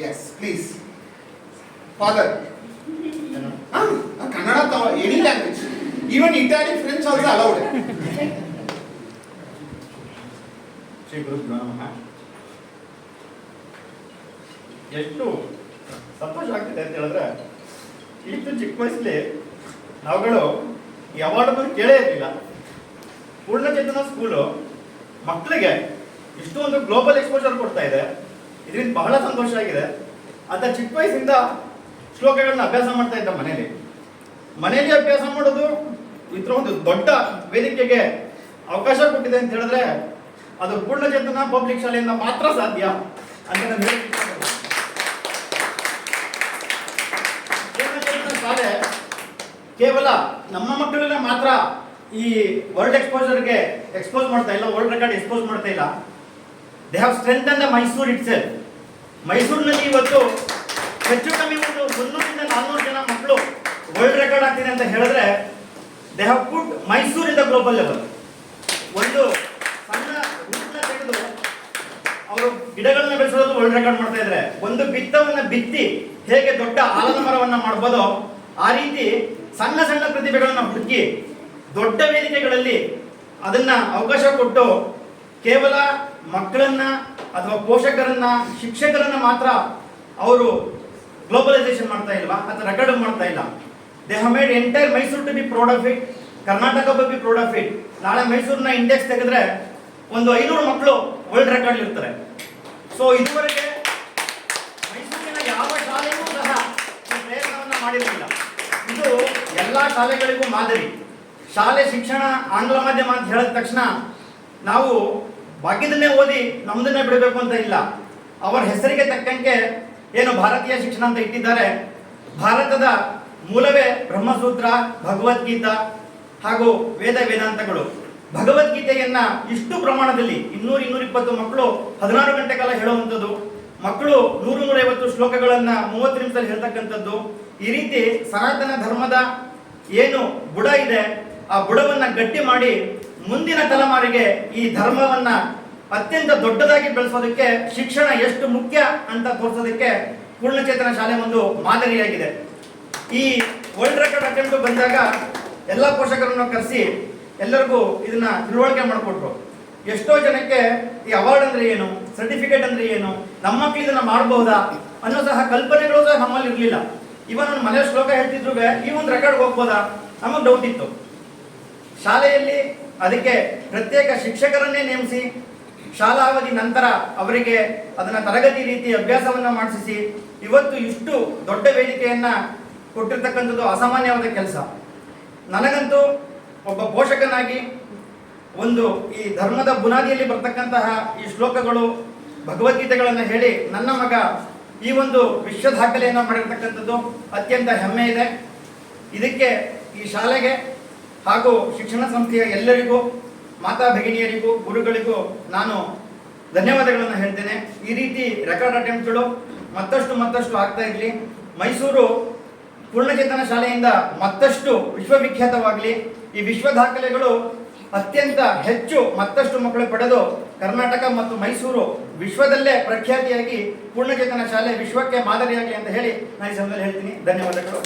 Yes please father. Kannada any language, even Italian French also allowed. Shri ಗುರುಭ್ಯೋ ನಮಃ. ಎಷ್ಟು ಸಂತೋಷ ಆಗ್ತಿದೆ ಅಂತ ಹೇಳಿದ್ರೆ, ಇಷ್ಟು ಚಿಕ್ಕ ವಯಸ್ಸಲ್ಲಿ ನಾವುಗಳು ಈ ಅವಾರ್ಡ್ ಕೇಳೇ ಇರಲಿಲ್ಲ. ಪೂರ್ಣಚೇತನ ಸ್ಕೂಲು ಮಕ್ಕಳಿಗೆ ಇಷ್ಟೊಂದು ಗ್ಲೋಬಲ್ ಎಕ್ಸ್ಪೋಜರ್ ಕೊಡ್ತಾ ಇದೆ. ಇದರಿಂದ ಬಹಳ ಸಂತೋಷ ಆಗಿದೆ. ಅಂತ ಚಿಕ್ಕ ವಯಸ್ಸಿಂದ ಶ್ಲೋಕಗಳನ್ನ ಅಭ್ಯಾಸ ಮಾಡ್ತಾ ಇದ್ದ ಮನೆಯಲ್ಲಿ ಅಭ್ಯಾಸ ಮಾಡೋದು ಇದ್ರ ಒಂದು ದೊಡ್ಡ ವೇದಿಕೆಗೆ ಅವಕಾಶ ಕೊಟ್ಟಿದೆ ಅಂತ ಹೇಳಿದ್ರೆ ಅದು ಪೂರ್ಣಚೇತನ ಪಬ್ಲಿಕ್ ಶಾಲೆಯಿಂದ ಮಾತ್ರ ಸಾಧ್ಯ ಅಂತ ನಾನು ಹೇಳಲಿಕ್ಕೆ ಇಷ್ಟಪಡ್ತೀನಿ. ಪೂರ್ಣಚೇತನ ಶಾಲೆ ಕೇವಲ ನಮ್ಮ ಮಕ್ಕಳನ್ನ ಮಾತ್ರ ಈ ವರ್ಲ್ಡ್ ಎಕ್ಸ್ಪೋಜರ್ಗೆ ಎಕ್ಸ್ಪೋಸ್ ಮಾಡ್ತಾ ಇಲ್ಲ, ವರ್ಲ್ಡ್ ರೆಕಾರ್ಡ್ ಎಕ್ಸ್ಪೋಸ್ ಮಾಡ್ತಾ ಇಲ್ಲ. They have strength and Mysuru it self. ಮೈಸೂರಿನಲ್ಲಿ ಇವತ್ತು ಹೆಚ್ಚು ಕಮ್ಮಿ ಒಂದು 300ರಿಂದ 400 ಜನ ಮಕ್ಕಳು ವರ್ಲ್ಡ್ ರೆಕಾರ್ಡ್ ಆಗ್ತಿದೆ ಅಂತ ಹೇಳಿದ್ರೆ they have put Mysuru in the global level. ಒಂದು ಸಣ್ಣ ರೂಟ್ನ ತೆಗೆದು ಅವರು ಗಿಡಗಳನ್ನ ಬೆಳೆಸೋದು ವರ್ಲ್ಡ್ ರೆಕಾರ್ಡ್ ಮಾಡ್ತಾ ಇದ್ರೆ, ಒಂದು ಬಿತ್ತವನ್ನ ಬಿತ್ತಿ ಹೇಗೆ ದೊಡ್ಡ ಆಲದ ಮರವನ್ನ ಮಾಡ್ಬೋದೋ ಆ ರೀತಿ ಸಣ್ಣ ಸಣ್ಣ ಪ್ರತಿಭೆಗಳನ್ನ ಹುಡುಕಿ ದೊಡ್ಡ ವೇದಿಕೆಗಳಲ್ಲಿ ಅದನ್ನ ಅವಕಾಶ ಕೊಟ್ಟು ಕೇವಲ ಮಕ್ಕಳನ್ನ ಅಥವಾ ಪೋಷಕರನ್ನ ಶಿಕ್ಷಕರನ್ನ ಮಾತ್ರ ಅವರು ಗ್ಲೋಬಲೈಸೇಷನ್ ಮಾಡ್ತಾ ಇಲ್ವಾ ಅಥವಾ ರೆಕಾರ್ಡ್ ಮಾಡ್ತಾ ಇಲ್ಲ. They have made entire Mysuru to be proud of it, Karnataka to be proud of it. ನಾಳೆ ಮೈಸೂರಿನ ಇಂಡೆಕ್ಸ್ ತೆಗೆದ್ರೆ ಒಂದು 500 ಮಕ್ಕಳು ವರ್ಲ್ಡ್ ರೆಕಾರ್ಡ್ ಇರ್ತಾರೆ. ಸೊ ಇದುವರೆಗೆ ಮೈಸೂರಿನ ಯಾವ ಶಾಲೆಯೂ ಸಹ ಈ ಪ್ರಯತ್ನವನ್ನ ಮಾಡಿರಲಿಲ್ಲ. ಇದು ಎಲ್ಲಾ ಶಾಲೆಗಳಿಗೂ ಮಾದರಿ. ಶಾಲೆ ಶಿಕ್ಷಣ ಆಂಗ್ಲ ಮಾಧ್ಯಮ ಅಂತ ಹೇಳಿದ ತಕ್ಷಣ ನಾವು ಬಾಕಿದನ್ನೇ ಓದಿ ನಮ್ದನ್ನೇ ಬಿಡಬೇಕು ಅಂತ ಇಲ್ಲ. ಅವರ ಹೆಸರಿಗೆ ತಕ್ಕಂತೆ ಏನು ಭಾರತೀಯ ಶಿಕ್ಷಣ ಅಂತ ಇಟ್ಟಿದ್ದಾರೆ. ಭಾರತದ ಮೂಲವೇ ಬ್ರಹ್ಮಸೂತ್ರ, ಭಗವದ್ಗೀತಾ ಹಾಗೂ ವೇದಾಂತಗಳು. ಭಗವದ್ಗೀತೆಯನ್ನ ಇಷ್ಟು ಪ್ರಮಾಣದಲ್ಲಿ 200-220 ಮಕ್ಕಳು 16 ಗಂಟೆ ಕಾಲ ಹೇಳುವಂಥದ್ದು, ಮಕ್ಕಳು 100-150 ಶ್ಲೋಕಗಳನ್ನ 30 ನಿಮಿಷದಲ್ಲಿ ಹೇಳ್ತಕ್ಕಂಥದ್ದು. ಈ ರೀತಿ ಸನಾತನ ಧರ್ಮದ ಏನು ಬುಡ ಇದೆ ಆ ಬುಡವನ್ನ ಗಟ್ಟಿ ಮಾಡಿ ಮುಂದಿನ ತಲೆಮಾರಿಗೆ ಈ ಧರ್ಮವನ್ನ ಅತ್ಯಂತ ದೊಡ್ಡದಾಗಿ ಬೆಳೆಸೋದಕ್ಕೆ ಶಿಕ್ಷಣ ಎಷ್ಟು ಮುಖ್ಯ ಅಂತ ತೋರಿಸೋದಕ್ಕೆ ಪೂರ್ಣಚೇತನ ಶಾಲೆ ಒಂದು ಮಾದರಿಯಾಗಿದೆ. ಈ ವರ್ಲ್ಡ್ ರೆಕಾರ್ಡ್ ಅಟೆಂಪ್ಟ್ ಬಂದಾಗ ಎಲ್ಲ ಪೋಷಕರನ್ನು ಕರೆಸಿ ಎಲ್ಲರಿಗೂ ಇದನ್ನ ತಿಳುವಳಿಕೆ ಮಾಡಿಕೊಟ್ರು. ಎಷ್ಟೋ ಜನಕ್ಕೆ ಈ ಅವಾರ್ಡ್ ಅಂದ್ರೆ ಏನು, ಸರ್ಟಿಫಿಕೇಟ್ ಅಂದ್ರೆ ಏನು, ನಮ್ಮ ಮಕ್ಕಳು ಇದನ್ನ ಮಾಡಬಹುದಾ ಅನ್ನೋ ಸಹ ಕಲ್ಪನೆಗಳು ಸಹ ನಮ್ಮಲ್ಲಿ ಇರಲಿಲ್ಲ. ಇವನ್ ನನ್ನ ಮನೆ ಶ್ಲೋಕ ಹೇಳ್ತಿದ್ರು ಈ ಒಂದು ರೆಕಾರ್ಡ್ ಹೋಗ್ಬೋದಾ ನಮಗೆ ಡೌಟ್ ಇತ್ತು. ಶಾಲೆಯಲ್ಲಿ ಅದಕ್ಕೆ ಪ್ರತ್ಯೇಕ ಶಿಕ್ಷಕರನ್ನೇ ನೇಮಿಸಿ ಶಾಲಾವಧಿ ನಂತರ ಅವರಿಗೆ ಅದನ್ನ ತರಗತಿ ರೀತಿ ಅಭ್ಯಾಸವನ್ನ ಮಾಡಿಸಿ ಇವತ್ತು ಇಷ್ಟು ದೊಡ್ಡ ವೇದಿಕೆಯನ್ನ ಕೊಟ್ಟಿರ್ತಕ್ಕಂಥದ್ದು ಅಸಾಮಾನ್ಯವಾದ ಕೆಲಸ. ನನಗಂತೂ ಒಬ್ಬ ಪೋಷಕನಾಗಿ ಒಂದು ಈ ಧರ್ಮದ ಬುನಾದಿಯಲ್ಲಿ ಬರ್ತಕ್ಕಂತಹ ಈ ಶ್ಲೋಕಗಳು ಭಗವದ್ಗೀತೆಗಳನ್ನು ಹೇಳಿ ನನ್ನ ಮಗ ಈ ಒಂದು ವಿಶ್ವ ದಾಖಲೆಯನ್ನು ಮಾಡಿರ್ತಕ್ಕಂಥದ್ದು ಅತ್ಯಂತ ಹೆಮ್ಮೆ ಇದೆ. ಇದಕ್ಕೆ ಈ ಶಾಲೆಗೆ ಹಾಗೂ ಶಿಕ್ಷಣ ಸಂಸ್ಥೆಯ ಎಲ್ಲರಿಗೂ, ಮಾತಾ ಭಗಿನಿಯರಿಗೂ, ಗುರುಗಳಿಗೂ ನಾನು ಧನ್ಯವಾದಗಳನ್ನು ಹೇಳ್ತೇನೆ. ಈ ರೀತಿ ರೆಕಾರ್ಡ್ ಅಟೆಂಪ್ಟ್ಗಳು ಮತ್ತಷ್ಟು ಆಗ್ತಾ ಇರಲಿ. ಮೈಸೂರು ಪೂರ್ಣಚೇತನ ಶಾಲೆಯಿಂದ ಮತ್ತಷ್ಟು ವಿಶ್ವವಿಖ್ಯಾತವಾಗಲಿ. ಈ ವಿಶ್ವ ದಾಖಲೆಗಳು ಅತ್ಯಂತ ಹೆಚ್ಚು ಮತ್ತಷ್ಟು ಮಕ್ಕಳು ಪಡೆದು ಕರ್ನಾಟಕ ಮತ್ತು ಮೈಸೂರು ವಿಶ್ವದಲ್ಲೇ ಪ್ರಖ್ಯಾತಿಯಾಗಿ ಪೂರ್ಣಚೇತನ ಶಾಲೆ ವಿಶ್ವಕ್ಕೆ ಮಾದರಿಯಾಗಲಿ ಅಂತ ಹೇಳಿ ನಾನು ಈ ಸಮಯದಲ್ಲಿ ಹೇಳ್ತೀನಿ. ಧನ್ಯವಾದಗಳು.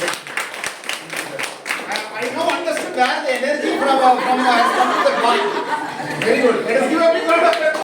I now understood where the energy from the boy. Very good.